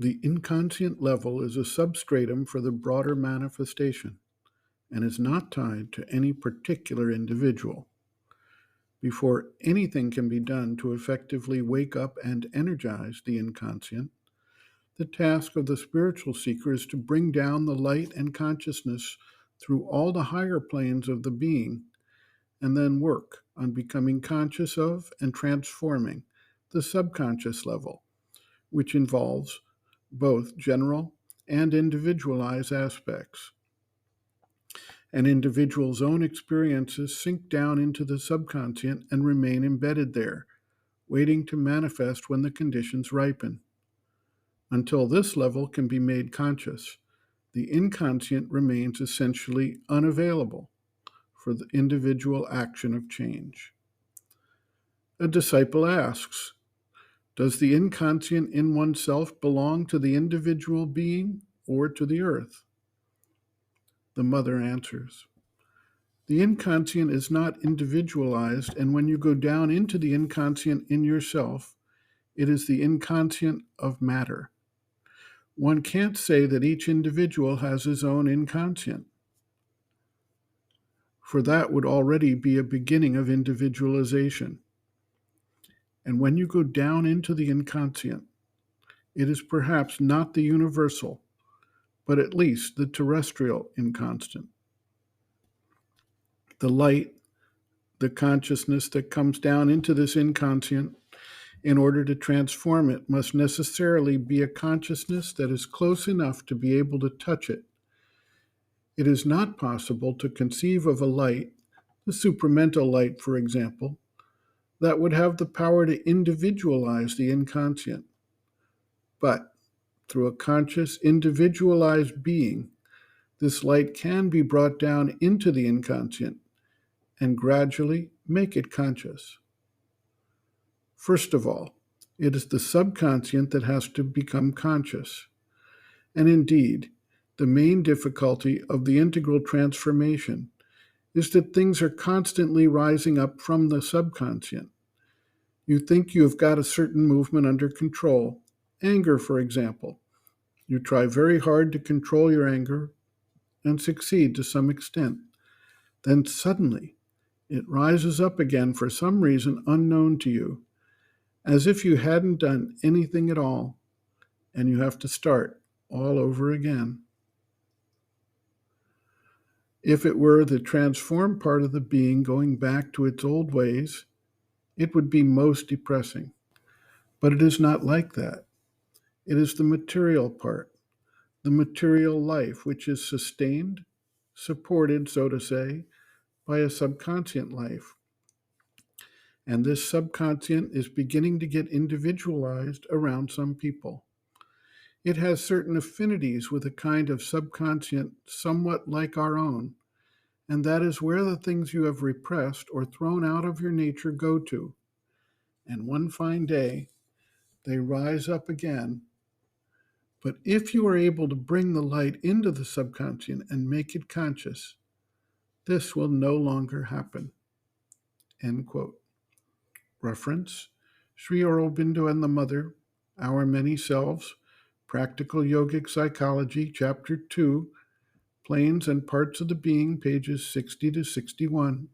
The inconscient level is a substratum for the broader manifestation and is not tied to any particular individual. Before anything can be done to effectively wake up and energize the inconscient, the task of the spiritual seeker is to bring down the light and consciousness through all the higher planes of the being, and then work on becoming conscious of and transforming the subconscious level, which involves both general and individualized aspects. An individual's own experiences sink down into the subconscient and remain embedded there, waiting to manifest when the conditions ripen. Until this level can be made conscious, the inconscient remains essentially unavailable for the individual action of change. A disciple asks, does the inconscient in oneself belong to the individual being or to the earth? The mother answers, the inconscient is not individualized, and when you go down into the inconscient in yourself, it is the inconscient of matter. One can't say that each individual has his own inconscient, for that would already be a beginning of individualization. And when you go down into the inconscient, it is perhaps not the universal, but at least the terrestrial inconstant. The light, the consciousness that comes down into this inconscient, in order to transform it, must necessarily be a consciousness that is close enough to be able to touch it. It is not possible to conceive of a light, the supramental light, for example, that would have the power to individualize the inconscient. But through a conscious, individualized being, this light can be brought down into the inconscient and gradually make it conscious. First of all, it is the subconscient that has to become conscious. And indeed, the main difficulty of the integral transformation is that things are constantly rising up from the subconscient. You think you have got a certain movement under control, anger, for example. You try very hard to control your anger and succeed to some extent. Then suddenly, it rises up again for some reason unknown to you, as if you hadn't done anything at all, and you have to start all over again. If it were the transformed part of the being going back to its old ways, it would be most depressing. But it is not like that. It is the material part, the material life, which is sustained, supported, so to say, by a subconscient life. And this subconscient is beginning to get individualized around some people. It has certain affinities with a kind of subconscient somewhat like our own, and that is where the things you have repressed or thrown out of your nature go to. And one fine day, they rise up again. But if you are able to bring the light into the subconscient and make it conscious, this will no longer happen. End quote. Reference, Sri Aurobindo and the Mother, Our Many Selves, Practical Yogic Psychology, Chapter 2, Planes and Parts of the Being, pages 60 to 61.